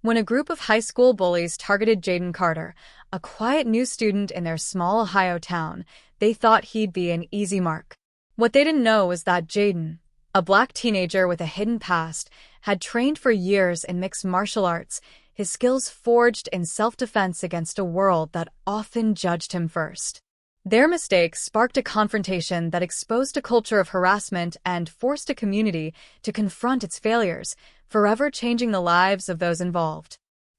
when a group of high school bullies targeted Jaden Carter, a quiet new student in their small Ohio town. They thought he'd be an easy mark. What they didn't know was that Jaden, a black teenager with a hidden past, had trained for years in mixed martial arts, his skills forged in self-defense against a world that often judged him first. Their mistakes sparked a confrontation that exposed a culture of harassment and forced a community to confront its failures, forever changing the lives of those involved.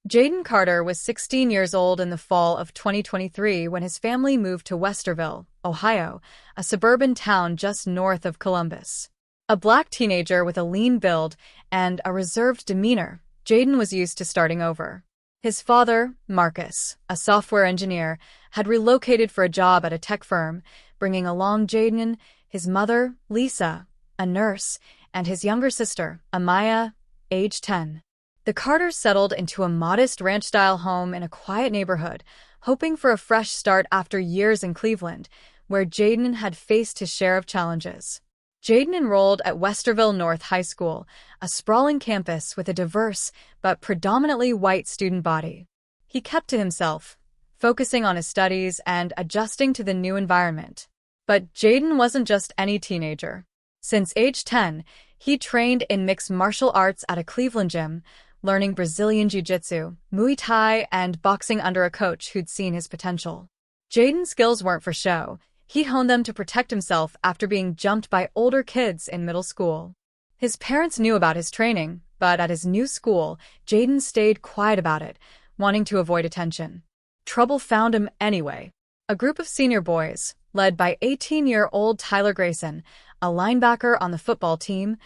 Jaden Carter was 16 years old in the fall of 2023 when his family moved to Westerville, Ohio, a suburban town just north of Columbus. A black teenager with a lean build and a reserved demeanor, Jaden was used to starting over. His father, Marcus, a software engineer, had relocated for a job at a tech firm, bringing along Jaden, his mother, Lisa, a nurse, and his younger sister, Amaya, age 10. The Carters settled into a modest ranch-style home in a quiet neighborhood, hoping for a fresh start after years in Cleveland, where Jaden had faced his share of challenges. Jaden enrolled at Westerville North High School, a sprawling campus with a diverse but predominantly white student body. He kept to himself, focusing on his studies and adjusting to the new environment. But Jaden wasn't just any teenager. Since age 10, he trained in mixed martial arts at a Cleveland gym, learning Brazilian jiu-jitsu, Muay Thai, and boxing under a coach who'd seen his potential. Jaden's skills weren't for show. He honed them to protect himself after being jumped by older kids in middle school. His parents knew about his training, but at his new school, Jaden stayed quiet about it, wanting to avoid attention. Trouble found him anyway. A group of senior boys, led by 18-year-old Tyler Grayson, a linebacker on the football team,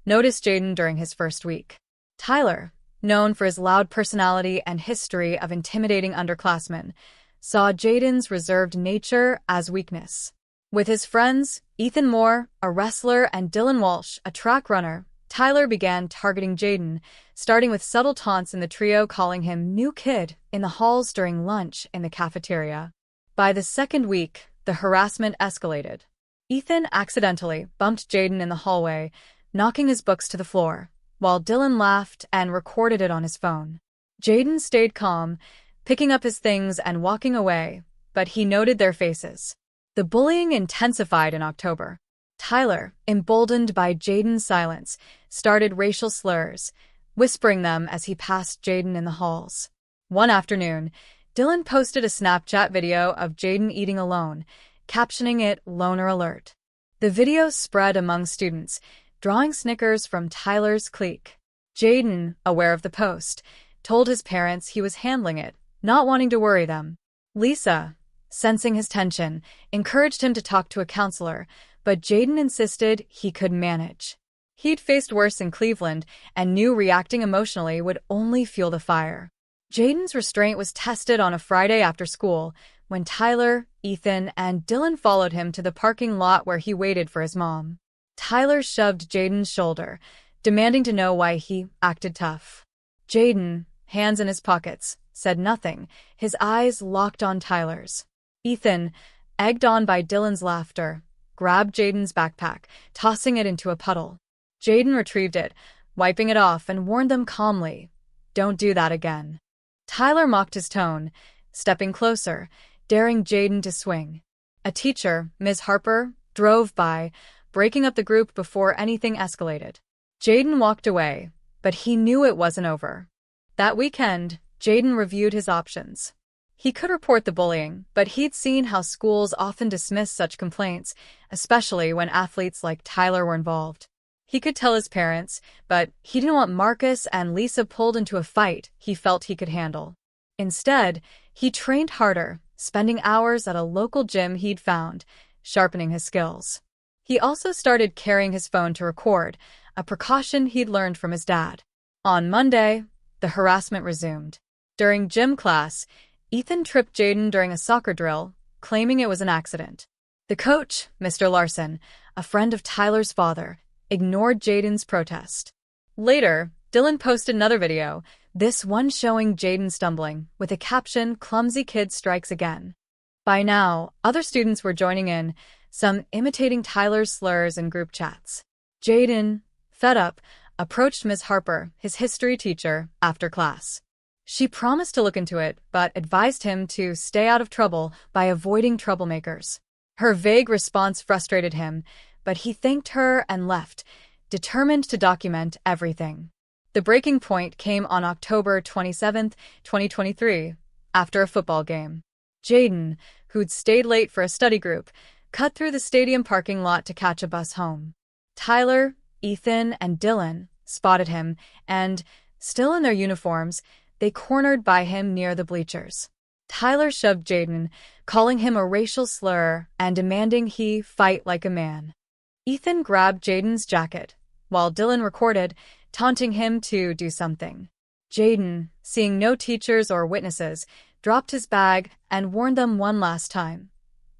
noticed Jaden during his first week. Tyler, known for his loud personality and history of intimidating underclassmen, saw Jaden's reserved nature as weakness. With his friends, Ethan Moore, a wrestler, and Dylan Walsh, a track runner, Tyler began targeting Jaden, starting with subtle taunts in the trio, calling him "new kid" in the halls during lunch in the cafeteria. By the second week, the harassment escalated. Ethan accidentally bumped Jaden in the hallway, knocking his books to the floor, while Dylan laughed and recorded it on his phone. Jaden stayed calm, picking up his things and walking away, but he noted their faces. The bullying intensified in October. Tyler, emboldened by Jaden's silence, started racial slurs, whispering them as he passed Jaden in the halls. One afternoon, Dylan posted a Snapchat video of Jaden eating alone, captioning it "Loner Alert." The video spread among students, drawing snickers from Tyler's clique. Jaden, aware of the post, told his parents he was handling it, not wanting to worry them. Lisa, sensing his tension, encouraged him to talk to a counselor, but Jaden insisted he could manage. He'd faced worse in Cleveland and knew reacting emotionally would only fuel the fire. Jaden's restraint was tested on a Friday after school, when Tyler, Ethan, and Dylan followed him to the parking lot where he waited for his mom. Tyler shoved Jaden's shoulder, demanding to know why he acted tough. Jaden, hands in his pockets, said nothing, his eyes locked on Tyler's. Ethan, egged on by Dylan's laughter, grabbed Jaden's backpack, tossing it into a puddle. Jaden retrieved it, wiping it off, and warned them calmly, "Don't do that again." Tyler mocked his tone, stepping closer, daring Jaden to swing. A teacher, Ms. Harper, drove by, breaking up the group before anything escalated. Jaden walked away, but he knew it wasn't over. That weekend, Jaden reviewed his options. He could report the bullying, but he'd seen how schools often dismiss such complaints, especially when athletes like Tyler were involved. He could tell his parents, but he didn't want Marcus and Lisa pulled into a fight he felt he could handle. Instead, he trained harder, spending hours at a local gym he'd found, sharpening his skills. He also started carrying his phone to record, a precaution he'd learned from his dad. On Monday, the harassment resumed. During gym class, Ethan tripped Jaden during a soccer drill, claiming it was an accident. The coach, Mr. Larson, a friend of Tyler's father, ignored Jaden's protest. Later, Dylan posted another video, this one showing Jaden stumbling, with a caption, "Clumsy kid strikes again." By now, other students were joining in, some imitating Tyler's slurs in group chats. Jaden, fed up, approached Ms. Harper, his history teacher, after class. She promised to look into it, but advised him to stay out of trouble by avoiding troublemakers. Her vague response frustrated him, but he thanked her and left, determined to document everything. The breaking point came on October 27, 2023, after a football game. Jaden, who'd stayed late for a study group, cut through the stadium parking lot to catch a bus home. Tyler, Ethan, and Dylan spotted him, and, still in their uniforms, they cornered by him near the bleachers. Tyler shoved Jaden, calling him a racial slur and demanding he fight like a man. Ethan grabbed Jaden's jacket, while Dylan recorded, taunting him to do something. Jaden, seeing no teachers or witnesses, dropped his bag and warned them one last time.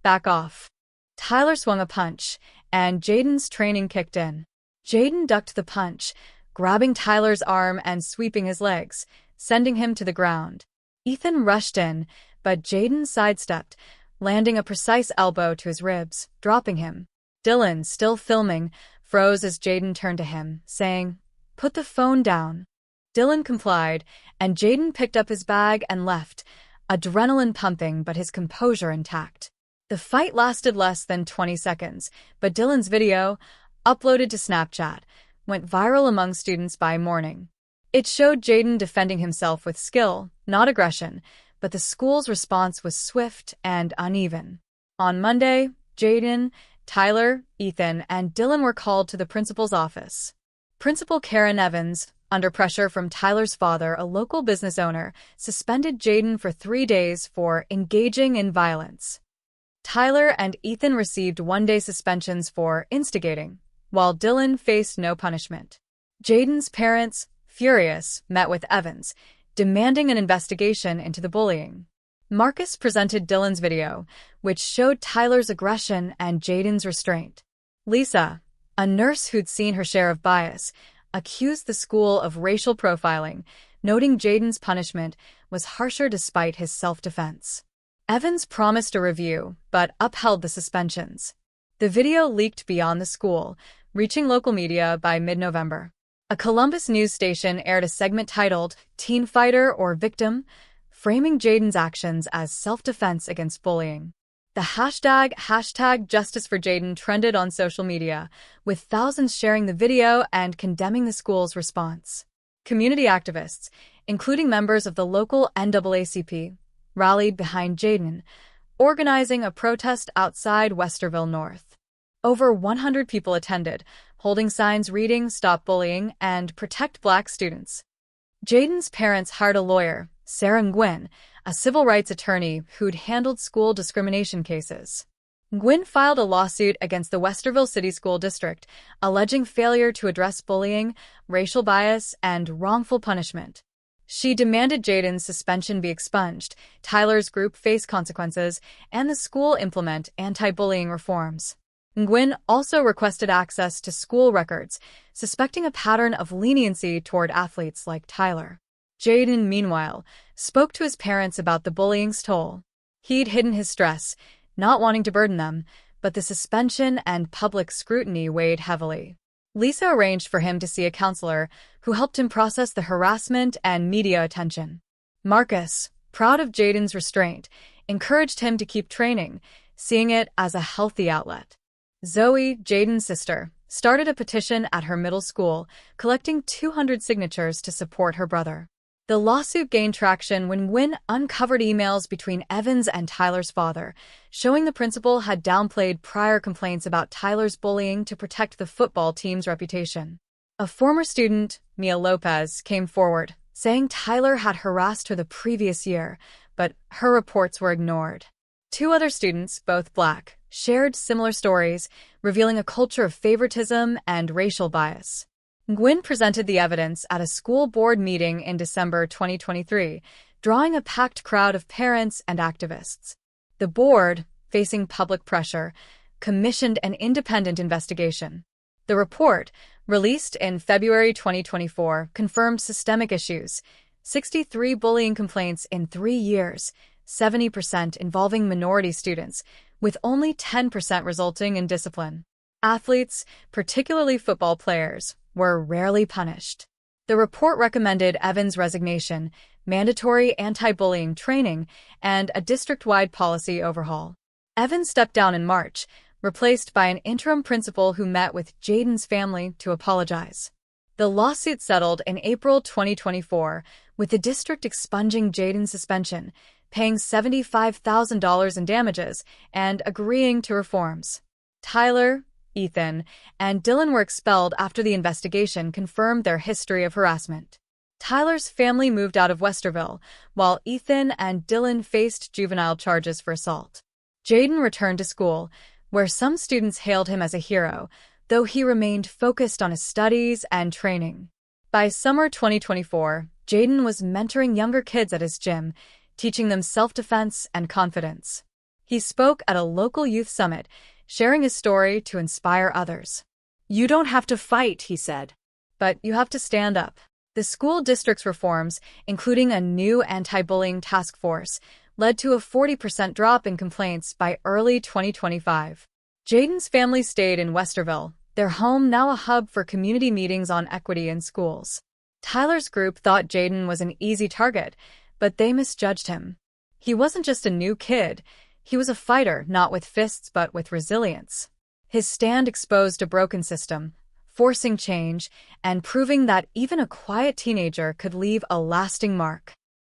Back off. Tyler swung a punch, and Jaden's training kicked in. Jaden ducked the punch, grabbing Tyler's arm and sweeping his legs, sending him to the ground. Ethan rushed in, but Jaden sidestepped, landing a precise elbow to his ribs, dropping him. Dylan, still filming, froze as Jaden turned to him, saying, "Put the phone down." Dylan complied, and Jaden picked up his bag and left, adrenaline pumping but his composure intact. The fight lasted less than 20 seconds, but Dylan's video, uploaded to Snapchat, went viral among students by morning. It showed Jaden defending himself with skill, not aggression, but the school's response was swift and uneven. On Monday, Jaden, Tyler, Ethan, and Dylan were called to the principal's office. Principal Karen Evans, under pressure from Tyler's father, a local business owner, suspended Jaden for 3 days for engaging in violence. Tyler and Ethan received one-day suspensions for instigating, while Dylan faced no punishment. Jaden's parents, furious, met with Evans, demanding an investigation into the bullying. Marcus presented Dylan's video, which showed Tyler's aggression and Jaden's restraint. Lisa, a nurse who'd seen her share of bias, accused the school of racial profiling, noting Jaden's punishment was harsher despite his self-defense. Evans promised a review, but upheld the suspensions. The video leaked beyond the school, reaching local media by mid-November. A Columbus news station aired a segment titled "Teen Fighter or Victim," framing Jaden's actions as self-defense against bullying. The hashtag Justice for Jaden trended on social media, with thousands sharing the video and condemning the school's response. Community activists, including members of the local NAACP, rallied behind Jaden, organizing a protest outside Westerville North. Over 100 people attended, holding signs reading "Stop Bullying" and "Protect Black Students." Jaden's parents hired a lawyer, Sarah Nguyen, a civil rights attorney who'd handled school discrimination cases. Nguyen filed a lawsuit against the Westerville City School District, alleging failure to address bullying, racial bias, and wrongful punishment. She demanded Jaden's suspension be expunged, Tyler's group face consequences, and the school implement anti-bullying reforms. Nguyen also requested access to school records, suspecting a pattern of leniency toward athletes like Tyler. Jaden, meanwhile, spoke to his parents about the bullying's toll. He'd hidden his stress, not wanting to burden them, but the suspension and public scrutiny weighed heavily. Lisa arranged for him to see a counselor who helped him process the harassment and media attention. Marcus, proud of Jaden's restraint, encouraged him to keep training, seeing it as a healthy outlet. Zoe, Jaden's sister, started a petition at her middle school, collecting 200 signatures to support her brother. The lawsuit gained traction when Nguyen uncovered emails between Evans and Tyler's father, showing the principal had downplayed prior complaints about Tyler's bullying to protect the football team's reputation. A former student, Mia Lopez, came forward, saying Tyler had harassed her the previous year, but her reports were ignored. 2 other students, both Black, shared similar stories, revealing a culture of favoritism and racial bias. Nguyen presented the evidence at a school board meeting in December 2023, drawing a packed crowd of parents and activists. The board, facing public pressure, commissioned an independent investigation. The report, released in February 2024, confirmed systemic issues: 63 bullying complaints in 3 years, 70% involving minority students, with only 10% resulting in discipline. Athletes, particularly football players, were rarely punished. The report recommended Evans' resignation, mandatory anti-bullying training, and a district-wide policy overhaul. Evan stepped down in March, replaced by an interim principal who met with Jaden's family to apologize. The lawsuit settled in April 2024, with the district expunging Jaden's suspension, paying $75,000 in damages, and agreeing to reforms. Tyler, Ethan, and Dylan were expelled after the investigation confirmed their history of harassment. Tyler's family moved out of Westerville, while Ethan and Dylan faced juvenile charges for assault. Jaden returned to school, where some students hailed him as a hero, though he remained focused on his studies and training. By summer 2024, Jaden was mentoring younger kids at his gym, teaching them self-defense and confidence. He spoke at a local youth summit, sharing his story to inspire others. "You don't have to fight," he said, "but you have to stand up." The school district's reforms, including a new anti-bullying task force, led to a 40% drop in complaints by early 2025. Jaden's family stayed in Westerville, their home now a hub for community meetings on equity in schools. Tyler's group thought Jaden was an easy target, but they misjudged him. He wasn't just a new kid, he was a fighter, not with fists but with resilience. His stand exposed a broken system, forcing change and proving that even a quiet teenager could leave a lasting mark.